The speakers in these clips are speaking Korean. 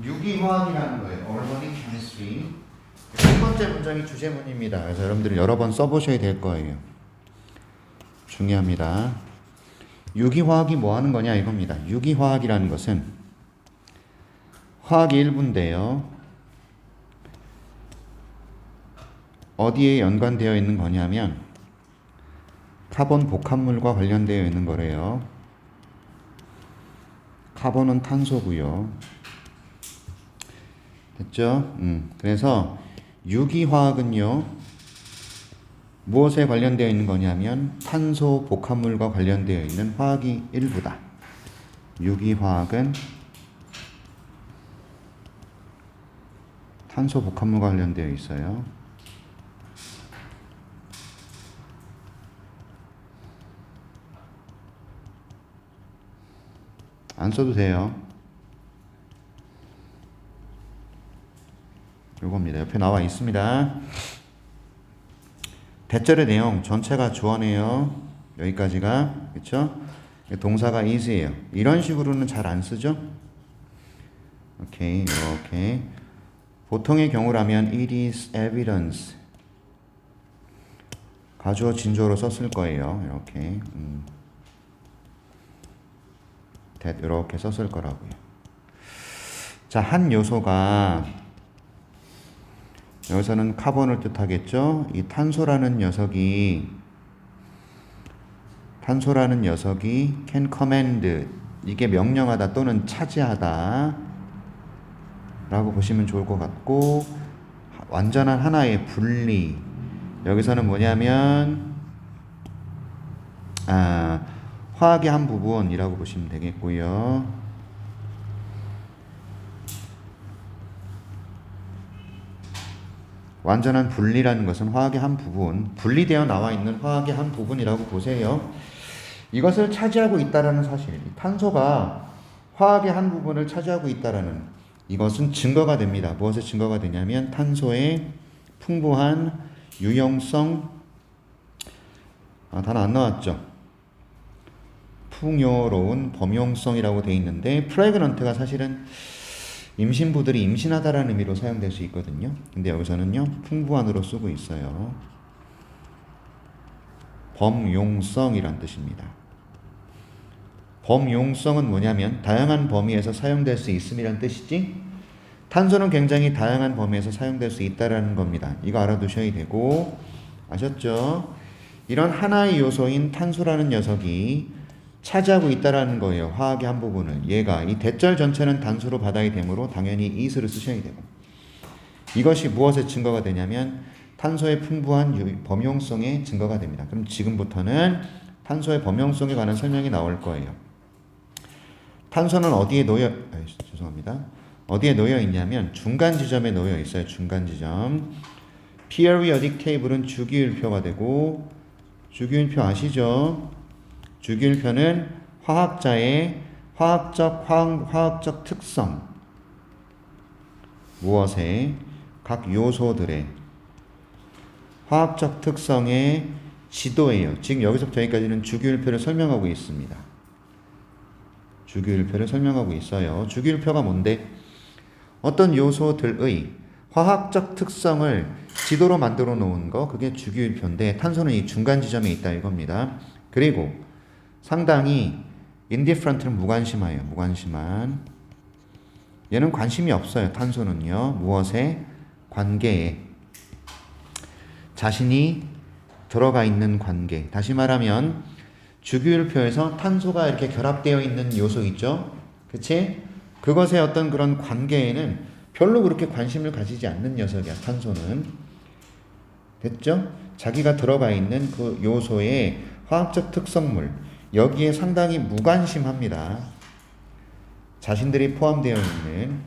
유기화학이라는 거예요. Organic Chemistry. 첫 번째 문장이 주제문입니다. 그래서 여러분들은 여러 번 써보셔야 될 거예요. 중요합니다. 유기화학이 뭐 하는 거냐 이겁니다. 유기화학이라는 것은 화학의 일부인데요. 어디에 연관되어 있는 거냐면 카본 복합물과 관련되어 있는 거래요. 카본은 탄소고요. 됐죠? 그래서 유기화학은요. 무엇에 관련되어 있는 거냐면 탄소 복합물과 관련되어 있는 화학의 일부다. 유기화학은 탄소 복합물과 관련되어 있어요. 안 써도 돼요. 요겁니다. 옆에 나와 있습니다. 대절의 내용 전체가 주어네요. 여기까지가 그렇죠? 동사가 is예요. 이런 식으로는 잘 안 쓰죠? 오케이, 이렇게 보통의 경우라면 it is evidence 가주어 진주어로 썼을 거예요. 이렇게 that 이렇게 썼을 거라고요. 자, 한 요소가 여기서는 카본을 뜻하겠죠. 이 탄소라는 녀석이 can command 이게 명령하다 또는 차지하다 라고 보시면 좋을 것 같고 완전한 하나의 분리 여기서는 뭐냐면 화학의 한 부분이라고 보시면 되겠고요. 완전한 분리라는 것은 화학의 한 부분, 분리되어 나와 있는 화학의 한 부분이라고 보세요. 이것을 차지하고 있다라는 사실, 탄소가 화학의 한 부분을 차지하고 있다라는 이것은 증거가 됩니다. 무엇에 증거가 되냐면 탄소의 풍부한 유용성, 단어 안 나왔죠? 풍요로운 범용성이라고 되어 있는데 프레그넌트가 사실은 임신부들이 임신하다라는 의미로 사용될 수 있거든요. 근데 여기서는요 풍부한으로 쓰고 있어요. 범용성이란 뜻입니다. 범용성은 뭐냐면 다양한 범위에서 사용될 수 있음이란 뜻이지 탄소는 굉장히 다양한 범위에서 사용될 수 있다라는 겁니다. 이거 알아두셔야 되고 아셨죠? 이런 하나의 요소인 탄소라는 녀석이 차지하고 있다라는 거예요. 화학의 한 부분을. 얘가 이 대절 전체는 단수로 바닥이 되므로 당연히 is를 쓰셔야 되고 이것이 무엇의 증거가 되냐면 탄소의 풍부한 범용성의 증거가 됩니다. 그럼 지금부터는 탄소의 범용성에 관한 설명이 나올 거예요. 탄소는 어디에 놓여 있냐면 중간 지점에 놓여 있어요. 중간 지점. periodic table은 주기율표가 되고 주기율표 아시죠? 주기율표는 화학자의 화학적 특성 무엇에 각 요소들의 화학적 특성의 지도예요. 지금 여기서부터 여기까지는 주기율표를 설명하고 있습니다. 주기율표를 설명하고 있어요. 주기율표가 뭔데? 어떤 요소들의 화학적 특성을 지도로 만들어 놓은 거 그게 주기율표인데 탄소는 이 중간 지점에 있다 이겁니다. 그리고 상당히 indifferent는 무관심해요. 무관심한. 얘는 관심이 없어요. 탄소는요. 무엇에? 관계에. 자신이 들어가 있는 관계. 다시 말하면 주기율표에서 탄소가 이렇게 결합되어 있는 요소 있죠? 그치? 그것의 어떤 그런 관계에는 별로 그렇게 관심을 가지지 않는 녀석이야. 탄소는. 됐죠? 자기가 들어가 있는 그 요소의 화학적 특성물 여기에 상당히 무관심합니다. 자신들이 포함되어 있는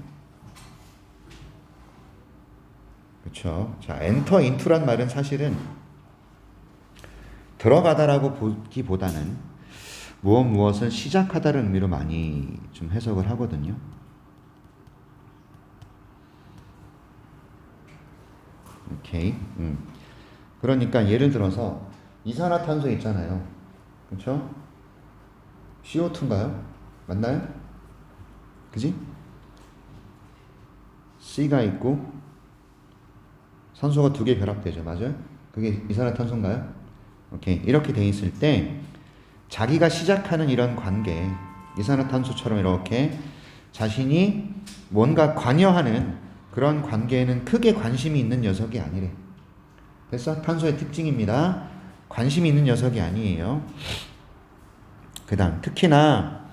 그렇죠. 자, enter into란 말은 사실은 들어가다라고 보기보다는 무엇을 시작하다는 의미로 많이 좀 해석을 하거든요. 오케이. 그러니까 예를 들어서 이산화탄소 있잖아요. 그렇죠? CO2인가요? 맞나요? 그지? C가 있고 산소가 두 개 결합되죠. 맞아요? 그게 이산화탄소인가요? 오케이. 이렇게 돼 있을 때 자기가 시작하는 이런 관계, 이산화탄소처럼 이렇게 자신이 뭔가 관여하는 그런 관계에는 크게 관심이 있는 녀석이 아니래. 됐어? 탄소의 특징입니다. 관심이 있는 녀석이 아니에요. 그 다음 특히나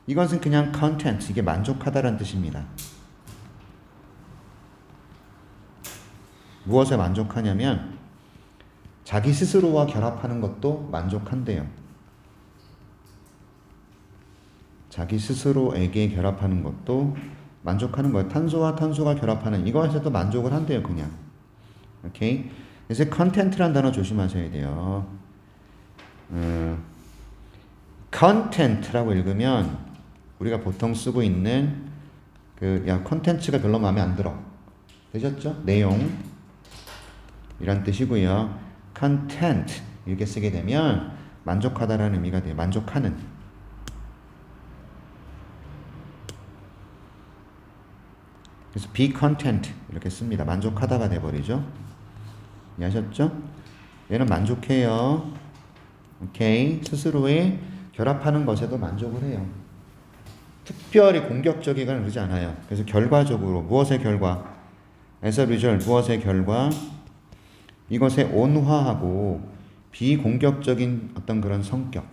이것은 그냥 content, 이게 만족하다라는 뜻입니다. 무엇에 만족하냐면 자기 스스로와 결합하는 것도 만족한대요. 자기 스스로에게 결합하는 것도 만족하는 거예요. 탄소와 탄소가 결합하는 이것에도 만족을 한대요. 그냥. 오케이. 그래서 content라는 단어 조심하셔야 돼요. content라고 읽으면 우리가 보통 쓰고 있는 content가 별로 마음에 안 들어. 되셨죠? 내용 이란 뜻이고요. content 이렇게 쓰게 되면 만족하다라는 의미가 돼요. 만족하는. 그래서 be content 이렇게 씁니다. 만족하다가 돼버리죠. 이해하셨죠? 얘는 만족해요. 오케이. 스스로에 결합하는 것에도 만족을 해요. 특별히 공격적이거나 그러지 않아요. 그래서 결과적으로 무엇의 결과? as a result 무엇의 결과? 이것에 온화하고 비공격적인 어떤 그런 성격.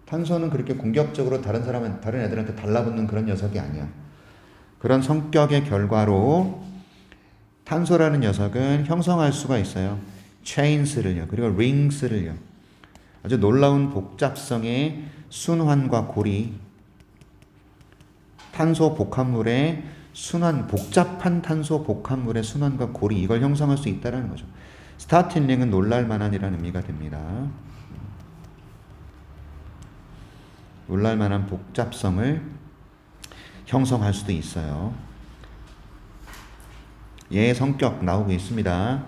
탄소는 그렇게 공격적으로 다른 애들한테 달라붙는 그런 녀석이 아니야. 그런 성격의 결과로 탄소라는 녀석은 형성할 수가 있어요. chains를요. 그리고 rings를요. 아주 놀라운 복잡성의 순환과 고리. 탄소 복합물의 복잡한 탄소 복합물의 순환과 고리, 이걸 형성할 수 있다는 거죠. 스타틀링은 놀랄만한이라는 의미가 됩니다. 놀랄만한 복잡성을 형성할 수도 있어요. 얘의 성격 나오고 있습니다.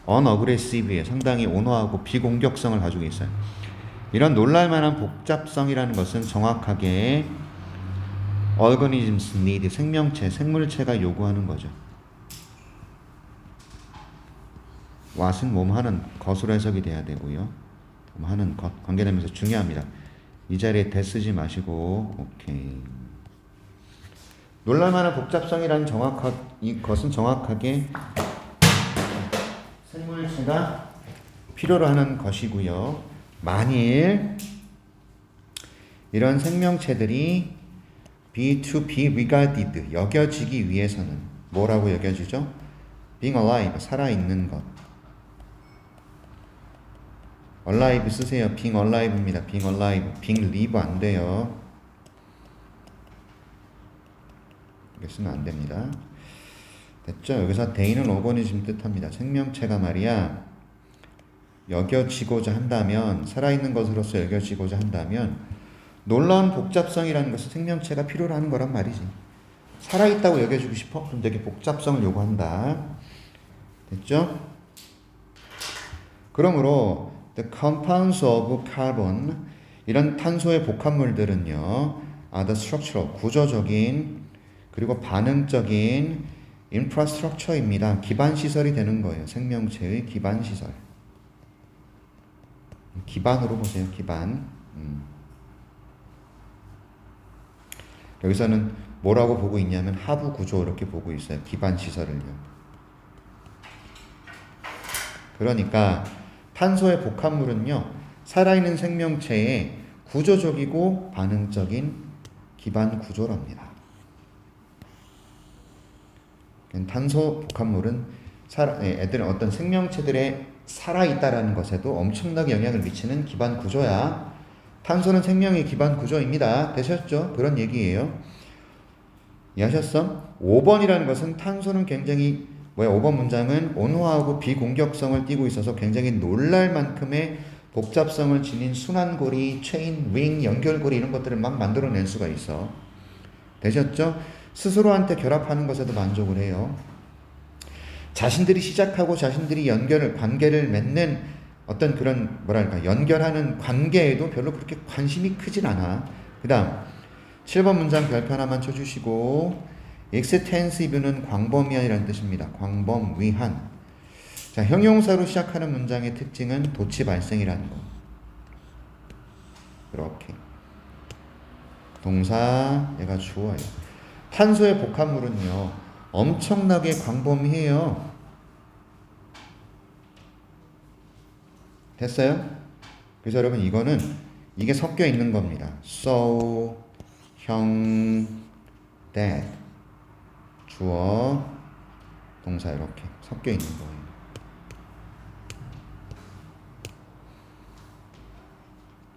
unaggressive에 상당히 온화하고 비공격성을 가지고 있어요. 이런 놀랄만한 복잡성이라는 것은 정확하게 organisms need, 생물체가 요구하는 거죠. what은 몸하는 것으로 해석이 돼야 되고요. 몸하는 것, 관계되면서 중요합니다. 이 자리에 대 쓰지 마시고, 오케이. 놀랄만한 복잡성이라는 이것은 정확하게 생물체가 필요로 하는 것이고요. 만일 이런 생명체들이 to be regarded, 여겨지기 위해서는 뭐라고 여겨지죠? being alive, 살아있는 것. alive 쓰세요. being alive입니다. being alive. being live 안 돼요. 이렇게 쓰면 안 됩니다. 됐죠? 여기서 day는 organism 뜻합니다. 생명체가 말이야 여겨지고자 한다면, 살아있는 것으로서 여겨지고자 한다면 놀라운 복잡성이라는 것은 생명체가 필요로 하는 거란 말이지. 살아있다고 여겨주고 싶어? 그럼 되게 복잡성을 요구한다. 됐죠? 그러므로 the compounds of carbon, 이런 탄소의 복합물들은요, are the structural, 구조적인 그리고 반응적인 infrastructure입니다. 기반시설이 되는 거예요. 생명체의 기반시설. 기반으로 보세요. 기반. 여기서는 뭐라고 보고 있냐면 하부 구조 이렇게 보고 있어요. 기반 시설을요. 그러니까 탄소의 복합물은요, 살아있는 생명체의 구조적이고 반응적인 기반 구조랍니다. 탄소 복합물은 어떤 생명체들의 살아있다라는 것에도 엄청나게 영향을 미치는 기반 구조야. 탄소는 생명의 기반 구조입니다. 되셨죠? 그런 얘기예요. 이해하셨어? 5번이라는 것은 탄소는 굉장히 5번 문장은 온화하고 비공격성을 띠고 있어서 굉장히 놀랄 만큼의 복잡성을 지닌 순환고리, 체인, 링, 연결고리 이런 것들을 막 만들어낼 수가 있어. 되셨죠? 스스로한테 결합하는 것에도 만족을 해요. 자신들이 시작하고 자신들이 관계를 맺는 어떤 그런 연결하는 관계에도 별로 그렇게 관심이 크진 않아. 그 다음 7번 문장 별표 하나만 쳐주시고, extensive는 광범위한이라는 뜻입니다. 광범위한. 자, 형용사로 시작하는 문장의 특징은 도치 발생이라는 거. 이렇게. 동사, 얘가 주어예요. 탄소의 복합물은요, 엄청나게 광범위해요. 됐어요? 그래서 여러분 이거는 이게 섞여 있는 겁니다. so, 형, that. 주어, 동사 이렇게 섞여 있는 거예요.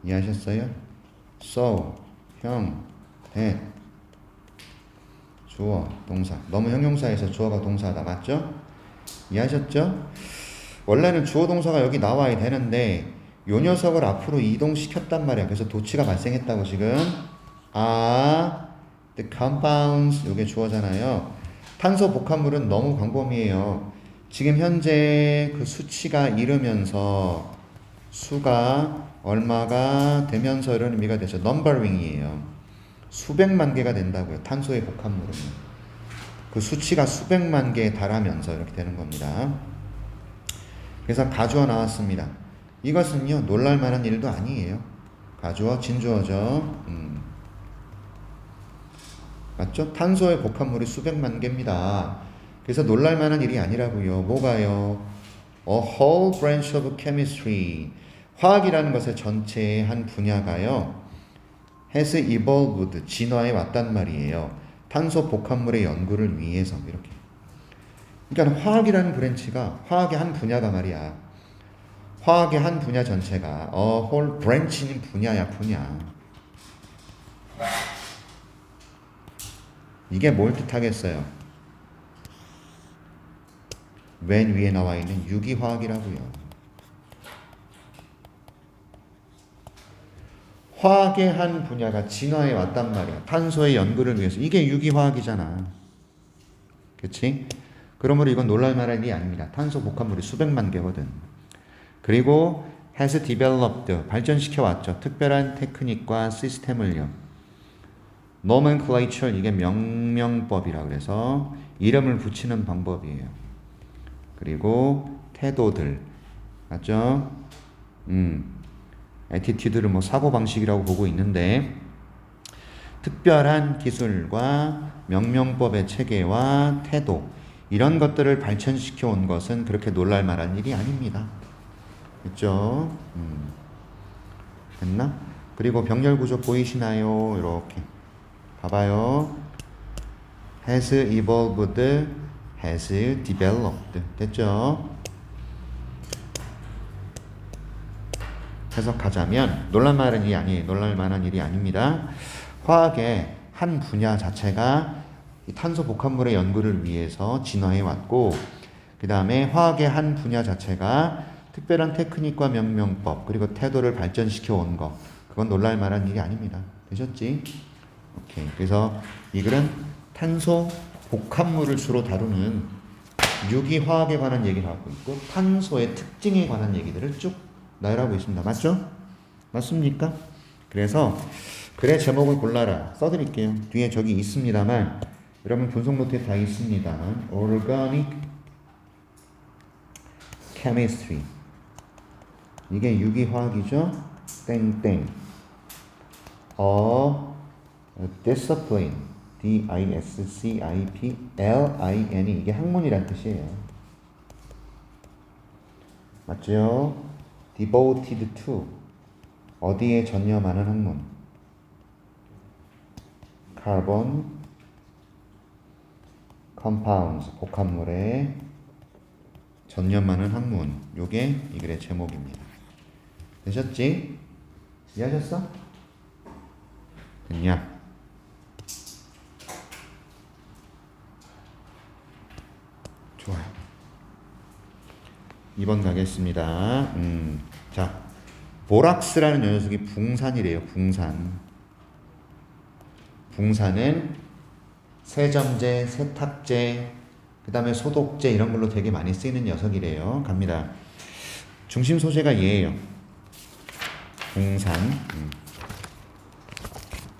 이해하셨어요? so, 형, that. 주어, 동사. 너무 형용사에서 주어가 동사다. 맞죠? 이해하셨죠? 원래는 주어 동사가 여기 나와야 되는데 요 녀석을 앞으로 이동시켰단 말이야. 그래서 도치가 발생했다고 지금. the compounds 요게 주어잖아요. 탄소 복합물은 너무 광범위해요. 지금 현재 그 수치가 이르면서 수가 얼마가 되면서 이런 의미가 되죠. 넘버링이에요. 수백만 개가 된다고요. 탄소의 복합물은. 그 수치가 수백만 개에 달하면서 이렇게 되는 겁니다. 그래서 가주어 나왔습니다. 이것은요, 놀랄만한 일도 아니에요. 가주어, 진주어죠. 맞죠? 탄소의 복합물이 수백만 개입니다. 그래서 놀랄만한 일이 아니라고요. 뭐가요? A whole branch of chemistry. 화학이라는 것의 전체의 한 분야가요, has evolved. 진화해 왔단 말이에요. 탄소 복합물의 연구를 위해서. 이렇게. 그러니까 화학이라는 브랜치가, 화학의 한 분야가 말이야. 화학의 한 분야 전체가 a whole branch는 분야야, 분야. 이게 뭘 뜻하겠어요? 맨 위에 나와 있는 유기화학이라고요. 화학의 한 분야가 진화해 왔단 말이야. 탄소의 연구를 위해서. 이게 유기화학이잖아. 그치? 그러므로 이건 놀랄만한 일이 아닙니다. 탄소 복합물이 수백만 개거든. 그리고 has developed. 발전시켜 왔죠. 특별한 테크닉과 시스템을요. nomenclature. 이게 명명법이라 그래서 이름을 붙이는 방법이에요. 그리고 태도들. 맞죠? attitude를 뭐 사고방식이라고 보고 있는데, 특별한 기술과 명명법의 체계와 태도, 이런 것들을 발전시켜 온 것은 그렇게 놀랄만한 일이 아닙니다. 됐죠? 됐나? 그리고 병렬 구조 보이시나요? 이렇게 봐봐요. has evolved, has developed. 됐죠? 해석하자면 놀랄만한 일이 아니에요. 놀랄만한 일이 아닙니다. 화학의 한 분야 자체가 이 탄소 복합물의 연구를 위해서 진화해 왔고, 그 다음에 화학의 한 분야 자체가 특별한 테크닉과 명명법 그리고 태도를 발전시켜 온 거, 그건 놀랄만한 일이 아닙니다. 되셨지? 오케이. 그래서 이 글은 탄소 복합물을 주로 다루는 유기화학에 관한 얘기를 하고 있고, 탄소의 특징에 관한 얘기들을 쭉 나열하고 있습니다. 맞죠? 맞습니까? 그래서 글의 제목을 골라라 써드릴게요. 뒤에 저기 있습니다만 여러분 분석 노트에 다 있습니다만 Organic Chemistry, 이게 유기화학이죠. 땡땡 Discipline, D-I-S-C-I-P-L-I-N-E, 이게 학문이란 뜻이에요. 맞죠? Devoted to, 어디에 전념하는 학문. Carbon Compounds, 복합물에 전념하는 학문. 요게 이 글의 제목입니다. 되셨지? 이해하셨어? 됐냐? 좋아요. 2번 가겠습니다. 자, 보락스라는 녀석이 붕산이래요. 붕산은 세정제, 세탁제, 그 다음에 소독제 이런 걸로 되게 많이 쓰이는 녀석이래요. 갑니다. 중심 소재가 얘예요. 붕산.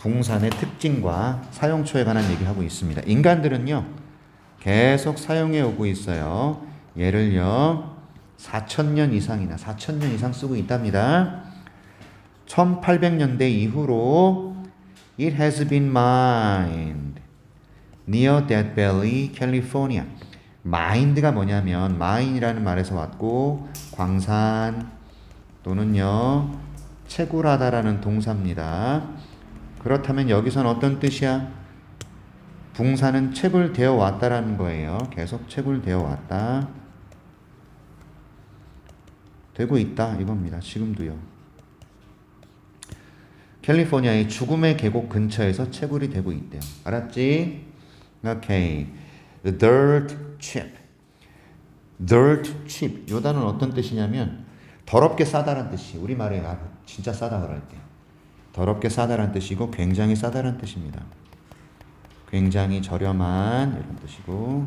붕산의 특징과 사용초에 관한 얘기하고 있습니다. 인간들은요, 계속 사용해 오고 있어요. 얘를요, 4,000년 이상이나 4,000년 이상 쓰고 있답니다. 1800년대 이후로 It has been mined near Death Valley, California. 마인드가 뭐냐면 마인이라는 말에서 왔고 광산 또는요 채굴하다라는 동사입니다. 그렇다면 여기선 어떤 뜻이야? 붕산은 채굴되어 왔다라는 거예요. 계속 채굴되어 왔다. 되고 있다 이겁니다. 지금도요. 캘리포니아의 죽음의 계곡 근처에서 채굴이 되고 있대요. 알았지? 오케이. The dirt cheap. dirt cheap. 요 단어는 어떤 뜻이냐면 더럽게 싸다란 뜻이. 우리말에 진짜 싸다 그럴 때. 더럽게 싸다란 뜻이고 굉장히 싸다란 뜻입니다. 굉장히 저렴한 이런 뜻이고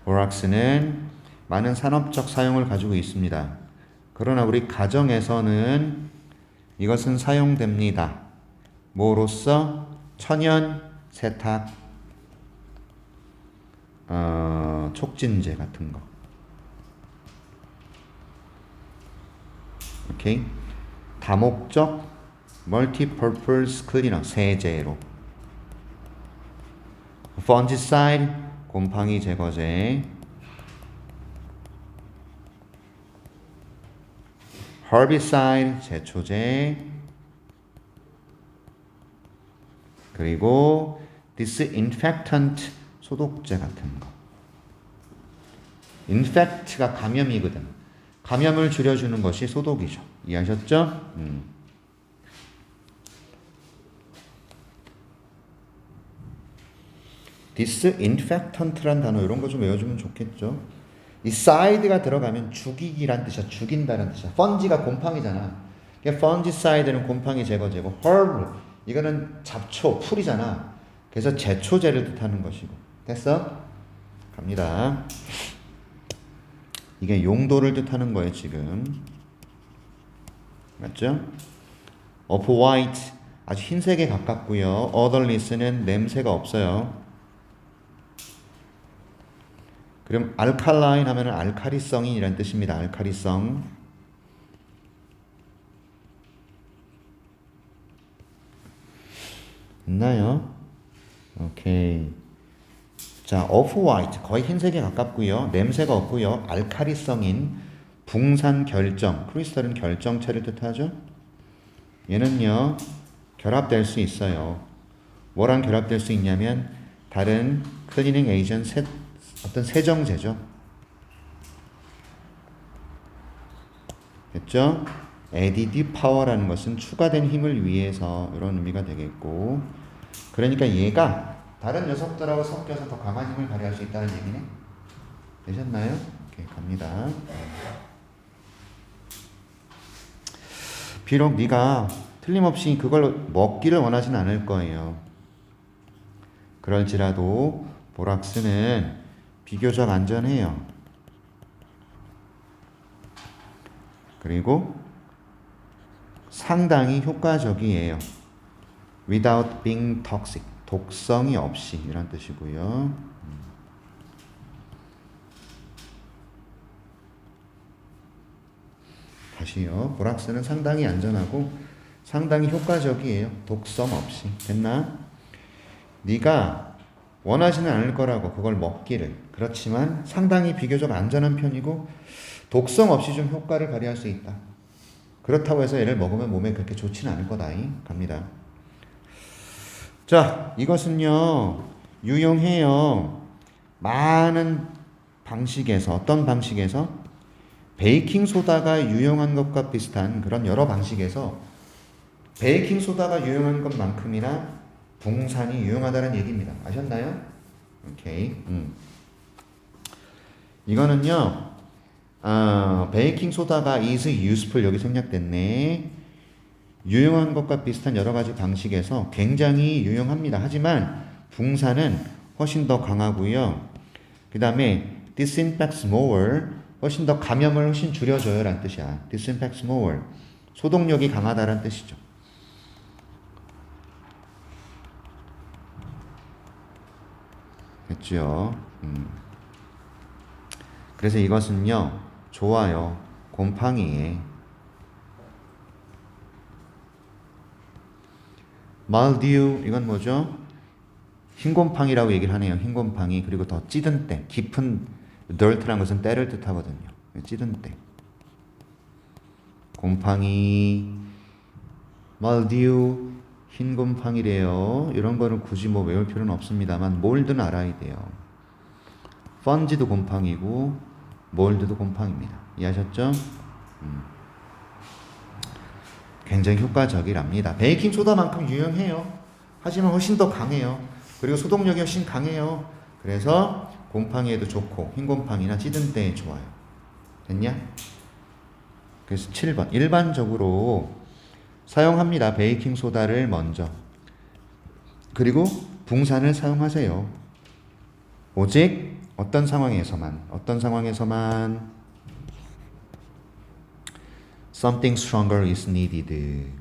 보락스는 많은 산업적 사용을 가지고 있습니다. 그러나 우리 가정에서는 이것은 사용됩니다. 뭐로써? 천연 세탁 촉진제 같은 거. 오케이. 다목적 multi-purpose cleaner 세제로. fungicide 곰팡이 제거제. herbicide 제초제. 그리고 disinfectant 소독제 같은 거. infect가 감염이거든. 감염을 줄여주는 것이 소독이죠. 이해하셨죠? disinfectant란 단어 이런 거 좀 외워주면 좋겠죠. 이 side가 들어가면 죽이기란 뜻이야. 죽인다는 뜻이야. fungi가 곰팡이잖아. fungicide는 곰팡이 제거제고 herb 이거는 잡초, 풀이잖아. 그래서 제초제를 뜻하는 것이고. 됐어? 갑니다. 이게 용도를 뜻하는 거예요, 지금. 맞죠? off-white 아주 흰색에 가깝고요. odorless는 냄새가 없어요. 그럼 alkaline 하면은 알카리성이라는 뜻입니다. 알카리성. 있나요? 오케이. 자, off-white 거의 흰색에 가깝고요. 냄새가 없고요. 알카리성인 붕산 결정. 크리스탈은 결정체를 뜻하죠. 얘는요. 결합될 수 있어요. 뭐랑 결합될 수 있냐면 다른 클리닝 에이전트 어떤 세정제죠. 됐죠? added power라는 것은 추가된 힘을 위해서 이런 의미가 되겠고 그러니까 얘가 다른 녀석들하고 섞여서 더 강한 힘을 발휘할 수 있다는 얘기네. 되셨나요? 오케이, 갑니다. 비록 네가 틀림없이 그걸 먹기를 원하진 않을 거예요. 그럴지라도 보락스는 비교적 안전해요. 그리고 상당히 효과적이에요. without being toxic. 독성이 없이 이런 뜻이고요. 다시요. 보락스는 상당히 안전하고 상당히 효과적이에요. 독성 없이. 됐나? 네가 원하지는 않을 거라고 그걸 먹기를. 그렇지만 상당히 비교적 안전한 편이고 독성 없이 좀 효과를 발휘할 수 있다. 그렇다고 해서 얘를 먹으면 몸에 그렇게 좋지는 않을 거다잉. 갑니다. 자, 이것은요 유용해요. 많은 방식에서 어떤 방식에서 베이킹 소다가 유용한 것과 비슷한 그런 여러 방식에서 베이킹 소다가 유용한 것만큼이나 붕산이 유용하다는 얘기입니다. 아셨나요? 오케이. 이거는요 베이킹 소다가 is useful 여기 생략됐네. 유용한 것과 비슷한 여러 가지 방식에서 굉장히 유용합니다. 하지만 붕산은 훨씬 더 강하고요. 그 다음에 disinfects more 훨씬 더 감염을 훨씬 줄여줘요 라는 뜻이야. disinfects more 소독력이 강하다라는 뜻이죠. 됐죠? 그래서 이것은요, 좋아요. 곰팡이에. 말디우, 이건 뭐죠? 흰곰팡이라고 얘기를 하네요. 흰곰팡이. 그리고 더 찌든 때. 깊은 dirt라는 것은 때를 뜻하거든요. 찌든 때. 곰팡이, 말디우, 흰곰팡이래요. 이런 거는 굳이 뭐 외울 필요는 없습니다만 몰드는 알아야 돼요. 펀지도 곰팡이고 몰드도 곰팡이입니다. 이해하셨죠? 굉장히 효과적이랍니다. 베이킹 소다만큼 유용해요. 하지만 훨씬 더 강해요. 그리고 소독력이 훨씬 강해요. 그래서 곰팡이에도 좋고 흰곰팡이나 찌든 때에 좋아요. 됐냐? 그래서 7번 일반적으로 사용합니다. 베이킹 소다를 먼저. 그리고 붕산을 사용하세요. 오직 어떤 상황에서만 something stronger is needed.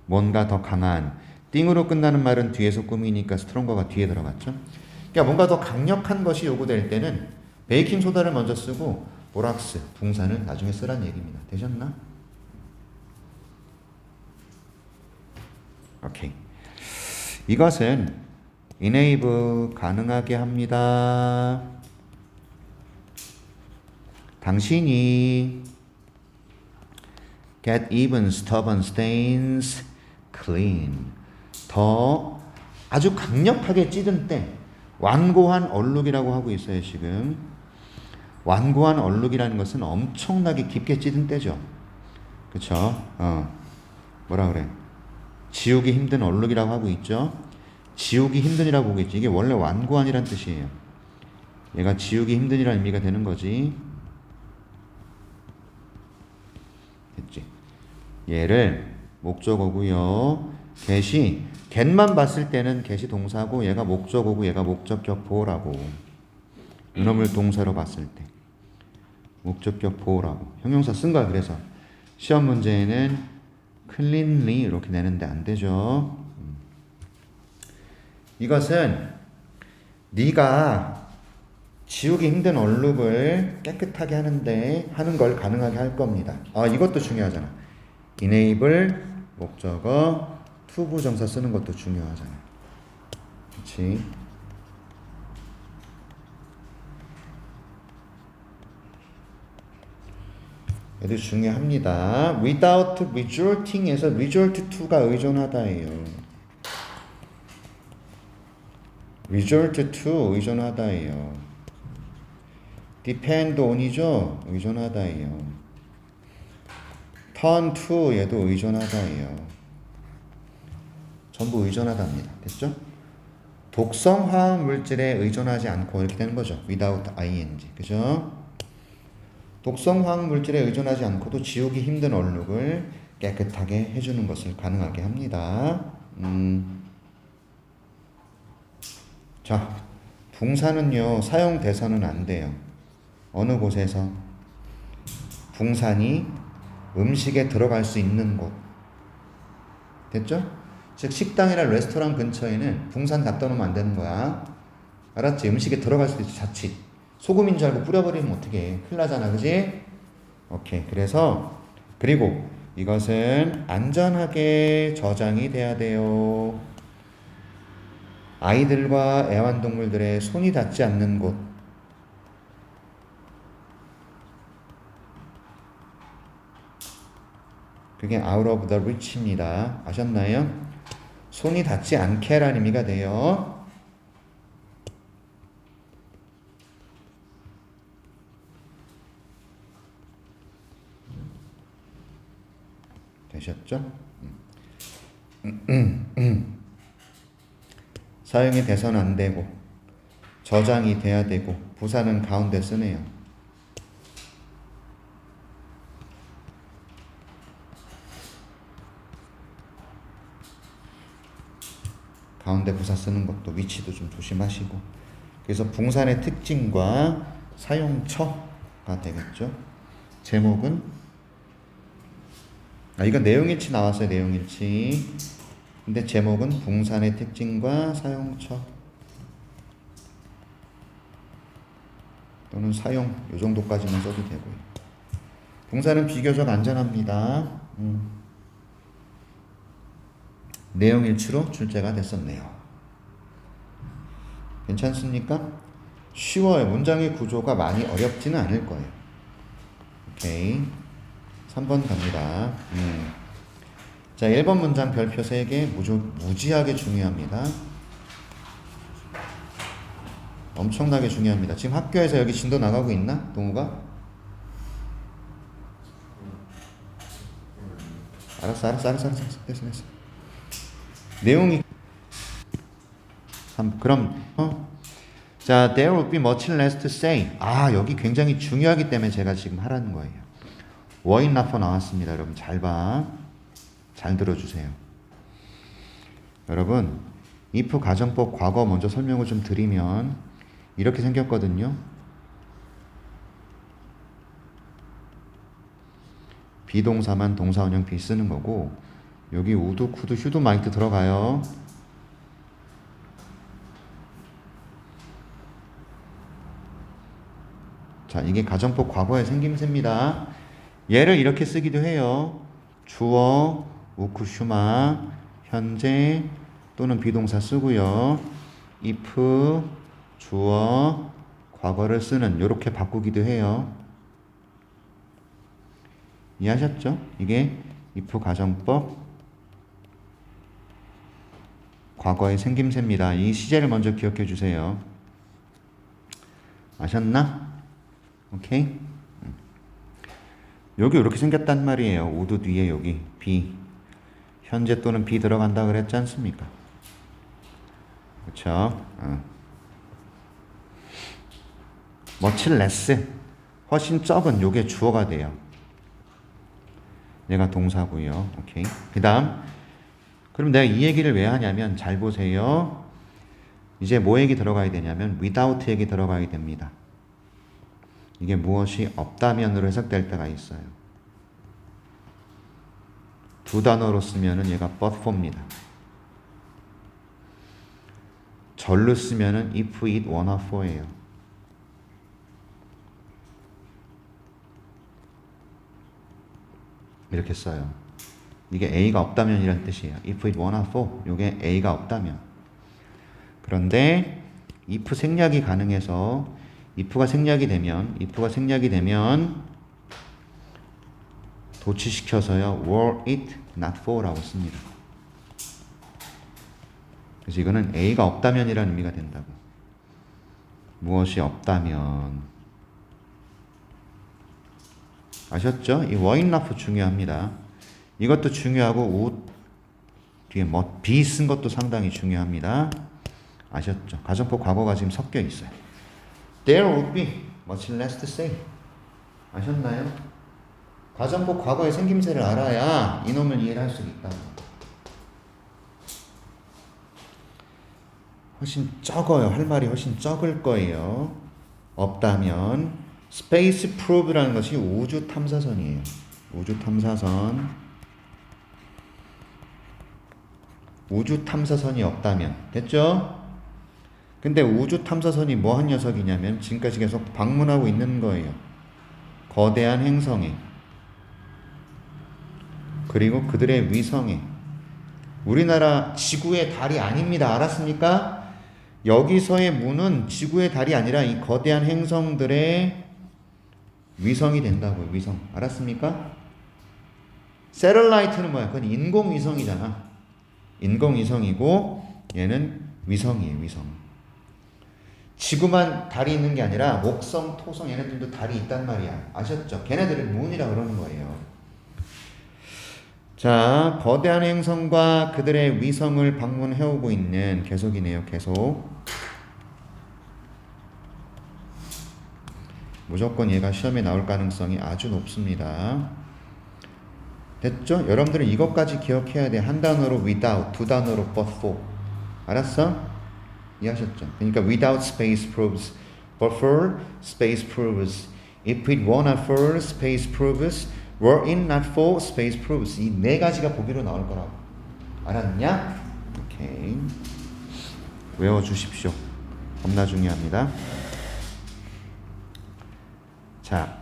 뭔가 더 강한. 띵으로 끝나는 말은 뒤에서 꾸미니까 스트롱거가 뒤에 들어갔죠. 그러니까 뭔가 더 강력한 것이 요구될 때는 베이킹 소다를 먼저 쓰고 보락스, 붕산을 나중에 쓰란 얘기입니다. 되셨나? 오케이. 이것은 enable 가능하게 합니다. 당신이 get even stubborn stains clean. 더 아주 강력하게 찌든 때 완고한 얼룩이라고 하고 있어요. 지금 완고한 얼룩이라는 것은 엄청나게 깊게 찌든 때죠. 그쵸? 뭐라 그래? 지우기 힘든 얼룩이라고 하고 있죠. 지우기 힘든이라고 보고 있지. 이게 원래 완고한이란 뜻이에요. 얘가 지우기 힘든이라는 의미가 되는 거지. 됐지? 얘를 목적어고요. get만 봤을 때는 get이 동사고 얘가 목적어고 얘가 목적격 보호라고. 이놈을 동사로 봤을 때 목적격 보호라고. 형용사 쓴 거야. 그래서 시험 문제에는 cleanly 이렇게 내는데 안 되죠. 이것은 네가 지우기 힘든 얼룩을 깨끗하게 하는 걸 가능하게 할 겁니다. 이것도 중요하잖아. enable 목적어 투부정사 쓰는 것도 중요하잖아. 그렇지? 얘도 중요합니다. without resorting에서 resort to가 의존하다예요. resort to 의존하다예요. depend on이죠. 의존하다예요. turn to 얘도 의존하다예요. 전부 의존하다입니다. 됐죠? 독성 화학 물질에 의존하지 않고 이렇게 되는 거죠. without ing. 그죠? 독성 화학 물질에 의존하지 않고도 지우기 힘든 얼룩을 깨끗하게 해주는 것을 가능하게 합니다. 자, 붕산은요, 사용돼서는 안 돼요. 어느 곳에서? 붕산이 음식에 들어갈 수 있는 곳. 됐죠? 즉, 식당이나 레스토랑 근처에는 붕산 갖다 놓으면 안 되는 거야. 알았지? 음식에 들어갈 수도 있지, 자칫. 소금인 줄 알고 뿌려버리면 어떡해. 큰일 나잖아, 그지? 오케이. 그리고 이것은 안전하게 저장이 돼야 돼요. 아이들과 애완동물들의 손이 닿지 않는 곳. 그게 out of the reach입니다. 아셨나요? 손이 닿지 않게라는 의미가 돼요. 되셨죠? 사용이 돼서는 안 되고 저장이 돼야 되고 부사는 가운데 쓰네요. 가운데 부사 쓰는 것도 위치도 좀 조심하시고. 그래서 붕산의 특징과 사용처가 되겠죠. 제목은 이건 내용일치 나왔어요. 내용일치. 근데 제목은 붕산의 특징과 사용처. 또는 사용 요 정도까지만 써도 되고요. 동사는 비교적 안전합니다. 내용 일치로 출제가 됐었네요. 괜찮습니까? 쉬워요. 문장의 구조가 많이 어렵지는 않을 거예요. 오케이. 3번 갑니다. 자, 1번 문장 별표 3개 무지하게 중요합니다. 엄청나게 중요합니다. 지금 학교에서 여기 진도 나가고 있나? 동우가? 알았어. 됐어. 내용이 그럼 자, there would be much less to say. 여기 굉장히 중요하기 때문에 제가 지금 하라는 거예요. were not for 나왔습니다. 여러분 잘 봐. 잘 들어주세요. 여러분 if 가정법 과거 먼저 설명을 좀 드리면 이렇게 생겼거든요. 비동사만 동사원형 be 쓰는 거고 여기 우드, 쿠드, 슈드, 마이트 들어가요. 자, 이게 가정법 과거의 생김새입니다. 얘를 이렇게 쓰기도 해요. 주어, 우크, 슈마, 현재 또는 비동사 쓰고요. if, 주어, 과거를 쓰는 이렇게 바꾸기도 해요. 이해하셨죠? 이게 if 가정법 과거의 생김새입니다. 이 시제를 먼저 기억해 주세요. 아셨나? 오케이? 여기 이렇게 생겼단 말이에요. 우드 뒤에 여기 be 현재 또는 be 들어간다 그랬지 않습니까? 그쵸? much less 훨씬 적은 요게 주어가 돼요. 얘가 동사고요. 오케이. 그 다음 그럼 내가 이 얘기를 왜 하냐면 잘 보세요. 이제 뭐 얘기 들어가야 되냐면 without 얘기 들어가야 됩니다. 이게 무엇이 없다면으로 해석될 때가 있어요. 두 단어로 쓰면은 얘가 but for입니다. 절로 쓰면은 if it were not for예요. 이렇게 써요. 이게 A가 없다면이란 뜻이에요. if it were not for. 이게 A가 없다면. 그런데 if 생략이 가능해서 if가 생략이 되면 도치시켜서요. were it not for라고 씁니다. 그래서 이거는 A가 없다면이라는 의미가 된다고. 무엇이 없다면. 아셨죠? 이 were it not for 중요합니다. 이것도 중요하고 뒤에 뭐 be 쓴 것도 상당히 중요합니다. 아셨죠? 가정법 과거가 지금 섞여 있어요. There would be much less to say. 아셨나요? 가정법 과거의 생김새를 알아야 이놈을 이해를 할 수 있다. 훨씬 적어요. 할 말이 훨씬 적을 거예요. 없다면 space probe라는 것이 우주 탐사선이에요. 우주 탐사선이 없다면 됐죠? 근데 우주 탐사선이 뭐한 녀석이냐면 지금까지 계속 방문하고 있는 거예요. 거대한 행성에 그리고 그들의 위성에. 우리나라 지구의 달이 아닙니다. 알았습니까? 여기서의 문은 지구의 달이 아니라 이 거대한 행성들의 위성이 된다고요. 위성. 알았습니까? 세럴라이트는 뭐야? 그건 인공위성이잖아. 인공위성이고 얘는 위성이에요. 위성. 지구만 달이 있는 게 아니라 목성, 토성 얘네들도 달이 있단 말이야. 아셨죠? 걔네들을 문이라 그러는 거예요. 자, 거대한 행성과 그들의 위성을 방문해오고 있는 계속이네요. 계속. 무조건 얘가 시험에 나올 가능성이 아주 높습니다. 됐죠? 여러분들은 이것까지 기억해야 돼. 한 단어로 without, 두 단어로 but for. 알았어? 이해하셨죠? 그러니까 without space proves, but for space proves. If it were not for space proves, were it not for space proves. 이 네 가지가 보기로 나올 거라고. 알았냐? 오케이. 외워주십시오. 겁나 중요합니다. 자,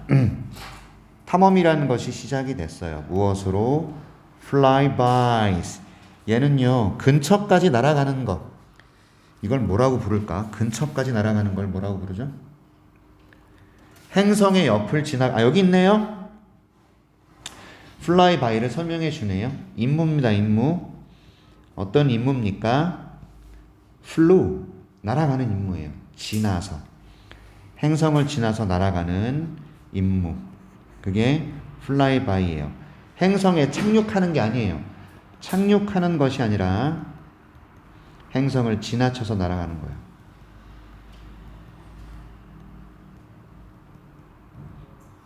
탐험이라는 것이 시작이 됐어요. 무엇으로? flybys. 얘는요, 근처까지 날아가는 것. 이걸 뭐라고 부를까? 근처까지 날아가는 걸 뭐라고 부르죠? 행성의 옆을 여기 있네요. flyby를 설명해 주네요. 임무입니다, 임무. 어떤 임무입니까? flew, 날아가는 임무예요. 지나서. 행성을 지나서 날아가는 임무. 그게 flyby예요. 행성에 착륙하는 게 아니에요. 착륙하는 것이 아니라 행성을 지나쳐서 날아가는 거예요.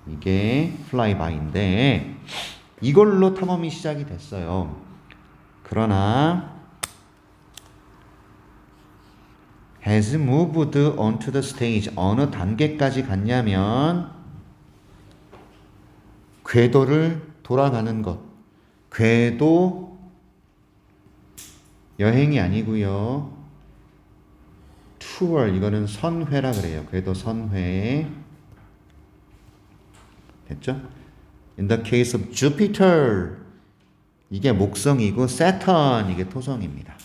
이게 flyby인데 이걸로 탐험이 시작이 됐어요. 그러나 has moved onto the stage. 어느 단계까지 갔냐면 궤도를 돌아가는 것. 궤도 여행이 아니고요. 투어, 이거는 선회라 그래요. 궤도 선회. 됐죠? In the case of Jupiter, 이게 목성이고 Saturn, 이게 토성입니다.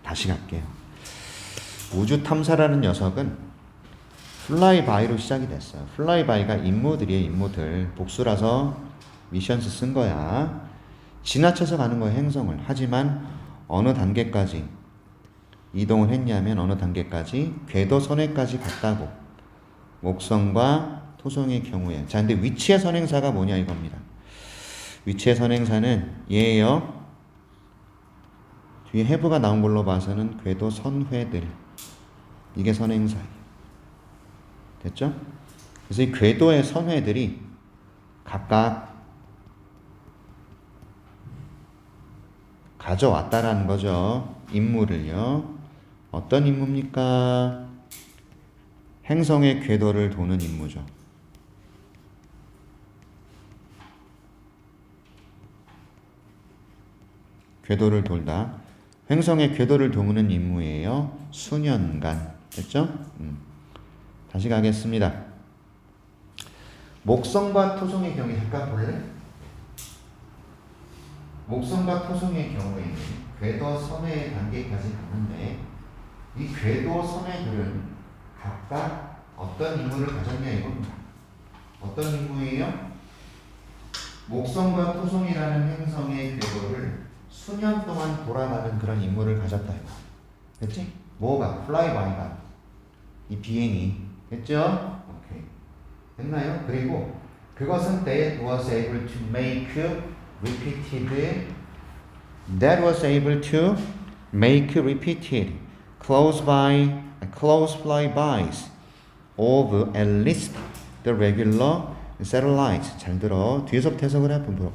다시 갈게요. 우주 탐사라는 녀석은 플라이바이로 시작이 됐어요. 플라이바이가 임무들이에요, 임무들. 복수라서 미션스 쓴 거야. 지나쳐서 가는 거예요, 행성을. 하지만 어느 단계까지 이동을 했냐면 어느 단계까지? 궤도 선회까지 갔다고. 목성과 토성의 경우에. 자, 근데 위치의 선행사가 뭐냐 이겁니다. 위치의 선행사는 얘예요. 뒤에 have가 나온 걸로 봐서는 궤도 선회들. 이게 선행사예요. 됐죠? 그래서 이 궤도의 선회들이 각각 가져왔다라는 거죠. 임무를요. 어떤 임무입니까? 행성의 궤도를 도는 임무죠. 궤도를 돌다. 행성의 궤도를 도는 임무예요. 수년간. 됐죠? 다시 가겠습니다. 목성과 토성의 경우에 잠깐 볼래? 목성과 토성의 경우에는 궤도 선회 단계까지 가는데 이 궤도 선회들은 각각 어떤 임무를 가졌냐 이겁니다. 어떤 임무예요? 목성과 토성이라는 행성의 궤도를 수년 동안 돌아가는 그런 임무를 가졌다 이거. 됐지? 뭐가? 플라이바이가. 이 비행이. 됐죠? 오케이. 됐나요? 그리고 그것은 that was able to make repeated close flybys of at least the regular satellites. 잘 들어. 뒤에서부터 해석을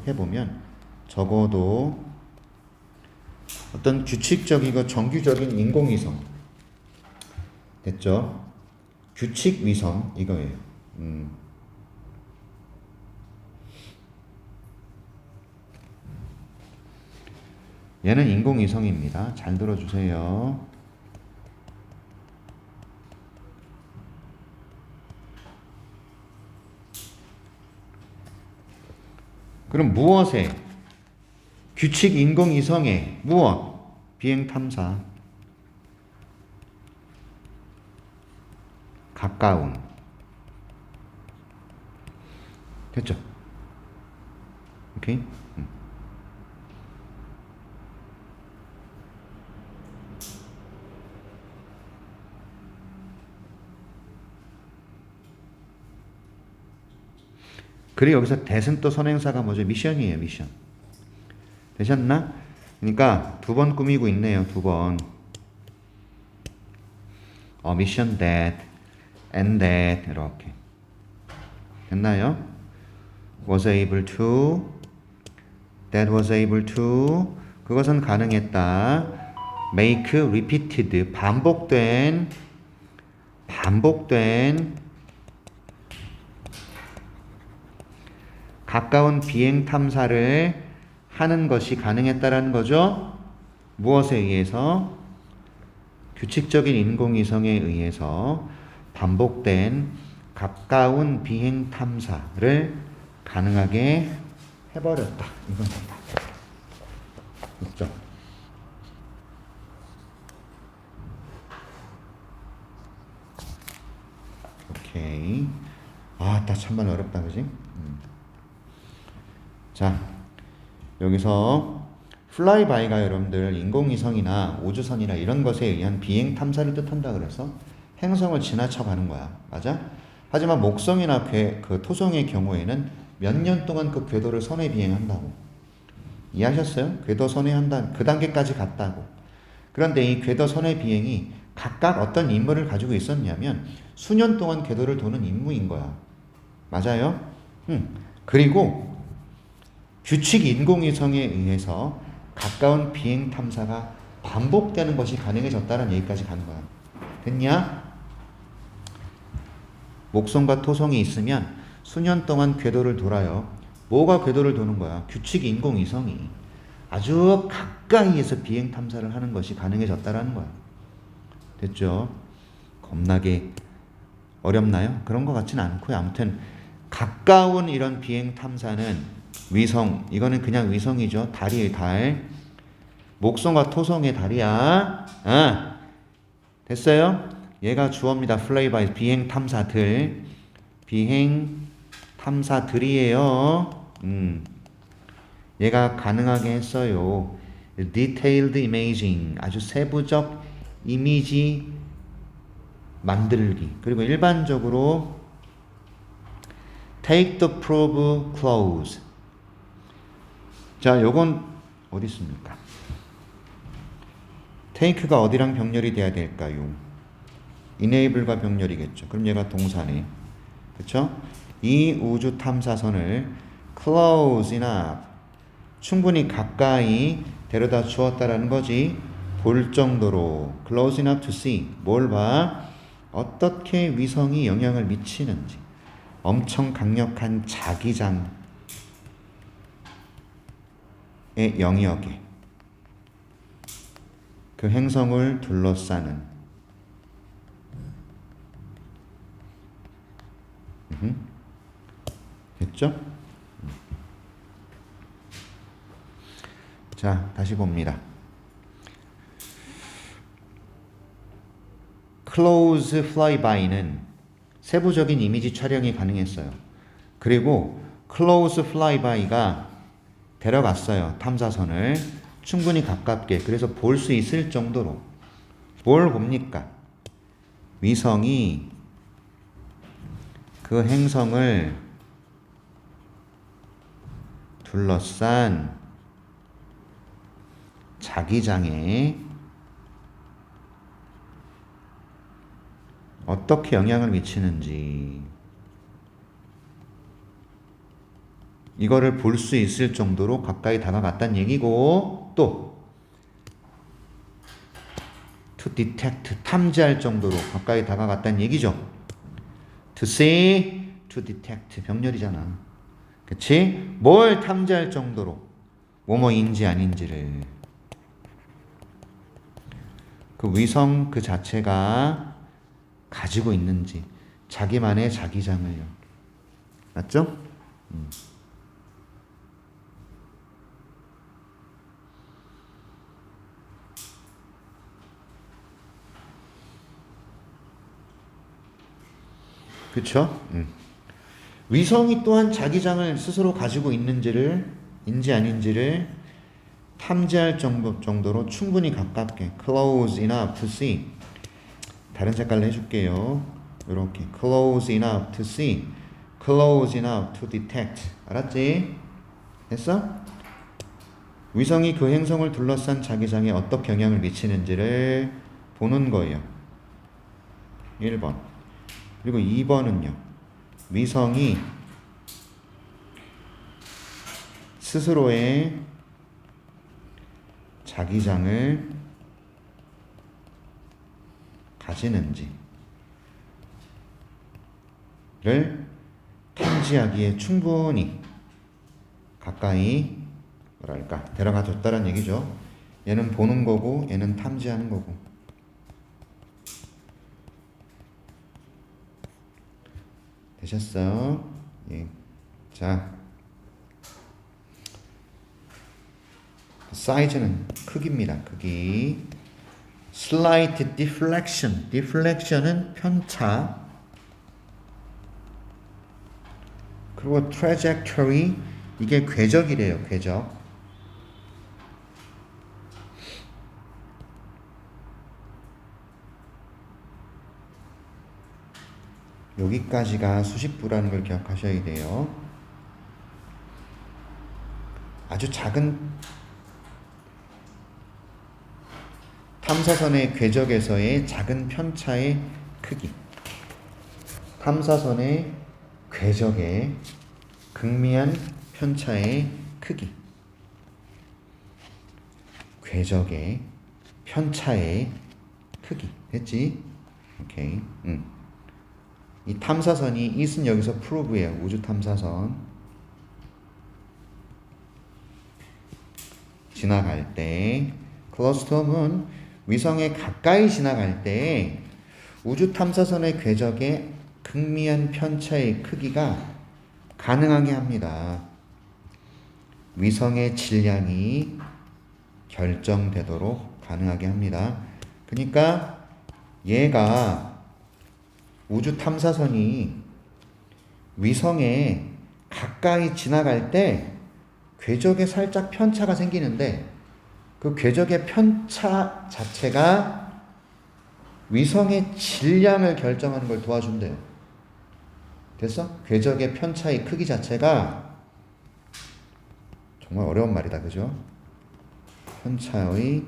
해보면 적어도 어떤 규칙적이고 정규적인 인공위성. 됐죠? 규칙 위성 이거예요. 얘는 인공위성입니다. 잘 들어주세요. 그럼 무엇에? 규칙 인공위성에 무엇? 비행탐사. 가까운. 됐죠? 오케이? 그리고 여기서 that은 또 선행사가 뭐죠? 미션이에요, 미션. 되셨나? 그러니까 두 번 꾸미고 있네요, 두 번. 미션 that and that 이렇게. 됐나요? was able to, that was able to, 그것은 가능했다. make repeated, 반복된 가까운 비행 탐사를 하는 것이 가능했다라는 거죠. 무엇에 의해서? 규칙적인 인공위성에 의해서 반복된 가까운 비행 탐사를 가능하게 해버렸다. 이겁니다. 있죠? 오케이. 아, 나 참말 어렵다, 그지? 자, 여기서 플라이바이가 여러분들 인공위성이나 우주선이나 이런 것에 의한 비행 탐사를 뜻한다 그래서 행성을 지나쳐 가는 거야. 맞아? 하지만 목성이나 그 토성의 경우에는 몇 년 동안 그 궤도를 선회 비행한다고. 이해하셨어요? 궤도 선회한다. 그 단계까지 갔다고. 그런데 이 궤도 선회 비행이 각각 어떤 임무를 가지고 있었냐면 수년 동안 궤도를 도는 임무인 거야. 맞아요? 그리고 규칙 인공위성에 의해서 가까운 비행 탐사가 반복되는 것이 가능해졌다는 얘기까지 가는 거야. 됐냐? 목성과 토성이 있으면 수년 동안 궤도를 돌아요. 뭐가 궤도를 도는 거야? 규칙 인공위성이 아주 가까이에서 비행 탐사를 하는 것이 가능해졌다라는 거야. 됐죠? 겁나게 어렵나요? 그런 것 같지는 않고요. 아무튼 가까운 이런 비행 탐사는 위성, 이거는 그냥 위성이죠. 달이에요, 달. 목성과 토성의 달이야. 됐어요? 얘가 주어입니다. 플레이바이 비행 탐사들. 비행 탐사들이에요. 얘가 가능하게 했어요. Detailed imaging, 아주 세부적 이미지 만들기. 그리고 일반적으로 take the probe close. 자, 요건 어디 있습니까? take가 어디랑 병렬이 돼야 될까요? enable과 병렬이겠죠. 그럼 얘가 동사네. 그쵸? 이 우주 탐사선을 close enough, 충분히 가까이 데려다 주었다라는 거지. 볼 정도로 close enough to see. 뭘 봐? 어떻게 위성이 영향을 미치는지. 엄청 강력한 자기장의 영역에 그 행성을 둘러싸는 됐죠? 자, 다시 봅니다. Close flyby는 세부적인 이미지 촬영이 가능했어요. 그리고 Close flyby가 데려갔어요. 탐사선을 충분히 가깝게. 그래서 볼 수 있을 정도로. 뭘 봅니까? 위성이 그 행성을 둘러싼 자기장에 어떻게 영향을 미치는지 이거를 볼 수 있을 정도로 가까이 다가갔다는 얘기고, 또 to detect, 탐지할 정도로 가까이 다가갔다는 얘기죠. to see, to detect, 병렬이잖아. 그치? 뭘 탐지할 정도로, 뭐뭐인지 아닌지를. 그 위성 그 자체가 가지고 있는지, 자기만의 자기장을요. 맞죠? 그쵸? 위성이 또한 자기장을 스스로 가지고 있는지를, 인지 아닌지를 탐지할 정도로 충분히 가깝게, close enough to see. 다른 색깔로 해줄게요. 이렇게 close enough to see, close enough to detect. 알았지? 됐어? 위성이 그 행성을 둘러싼 자기장에 어떻게 영향을 미치는지를 보는 거예요. 1번. 그리고 2번은요. 위성이 스스로의 자기장을 가지는지를 탐지하기에 충분히 가까이 뭐랄까 데려가 줬다는 얘기죠. 얘는 보는 거고 얘는 탐지하는 거고. 되셨어? 예. 자, 사이즈는 크기입니다. 크기. Slight deflection. deflection은 편차. 그리고 trajectory 이게 궤적이래요. 궤적. 여기까지가 수식부라는 걸 기억하셔야 돼요. 아주 작은 탐사선의 궤적에서의 작은 편차의 크기. 탐사선의 궤적의 극미한 편차의 크기. 궤적의 편차의 크기. 됐지? 오케이. 이 탐사선이 이은 여기서 prove예요. 우주 탐사선 지나갈 때 close to moon 위성에 가까이 지나갈 때 우주 탐사선의 궤적의 극미한 편차의 크기가 가능하게 합니다. 위성의 질량이 결정되도록 가능하게 합니다. 그러니까 얘가 우주 탐사선이 위성에 가까이 지나갈 때 궤적에 살짝 편차가 생기는데 그 궤적의 편차 자체가 위성의 질량을 결정하는 걸 도와준대요. 됐어? 궤적의 편차의 크기 자체가 정말 어려운 말이다. 그죠? 편차의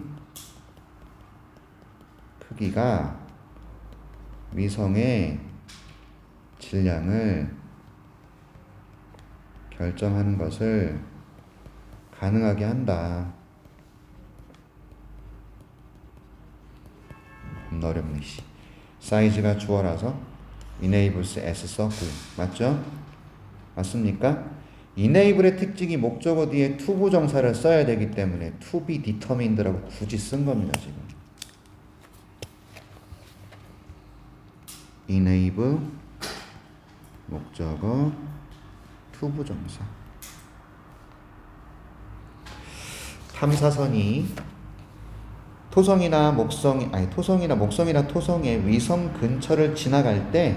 크기가 위성의 질량을 결정하는 것을 가능하게 한다. 어렵네. 사이즈가 주어라서 enables as circle. 맞죠? 맞습니까? enable의 특징이 목적어 뒤에 to 부정사를 써야 되기 때문에 to be determined라고 굳이 쓴 겁니다. 지금 enable 목적어 to 부정사. 탐사선이 토성이나 목성이나 토성의 위성 근처를 지나갈 때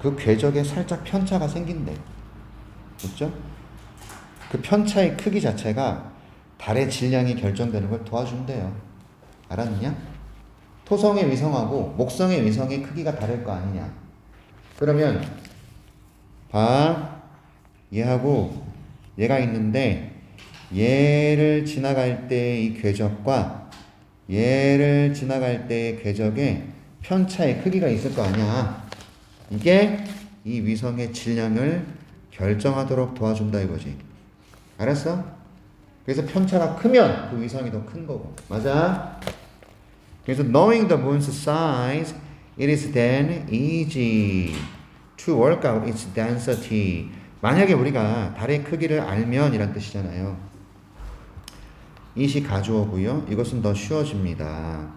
그 궤적에 살짝 편차가 생긴대. 그렇죠? 그 편차의 크기 자체가 달의 질량이 결정되는 걸 도와준대요. 알았냐? 토성의 위성하고 목성의 위성의 크기가 다를 거 아니냐. 그러면 봐, 얘하고 얘가 있는데 얘를 지나갈 때 이 궤적과 얘를 지나갈 때의 궤적에 편차의 크기가 있을 거 아니야. 이게 이 위성의 질량을 결정하도록 도와준다 이거지. 알았어? 그래서 편차가 크면 그 위성이 더 큰 거고. 맞아? 그래서 knowing the moon's size, it is then easy to work out its density. 만약에 우리가 달의 크기를 알면 이란 뜻이잖아요. it이 가주어고요. 이것은 더 쉬워집니다.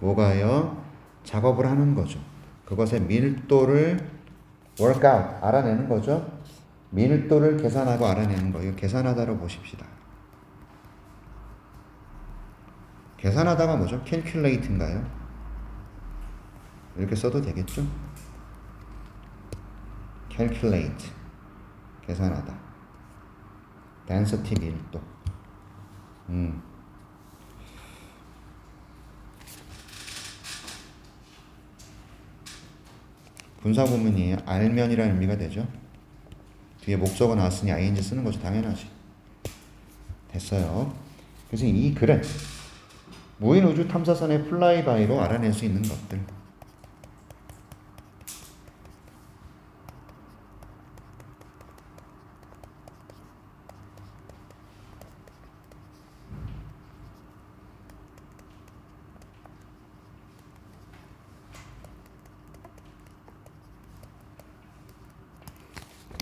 뭐가요? 작업을 하는 거죠. 그것의 밀도를 work out, 알아내는 거죠. 밀도를 계산하고 알아내는 거예요. 계산하다로 보십시다. 계산하다가 뭐죠? calculate인가요? 이렇게 써도 되겠죠? calculate, 계산하다. density, 밀도. 분사구문이에요. 알면이라는 의미가 되죠. 뒤에 목적어 나왔으니 ing 쓰는 거죠. 당연하지. 됐어요. 그래서 이 글은 무인 우주 탐사선의 플라이바이로 알아낼 수 있는 것들.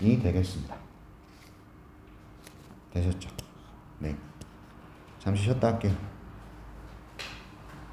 이 되겠습니다. 되셨죠? 네. 잠시 쉬었다 할게요.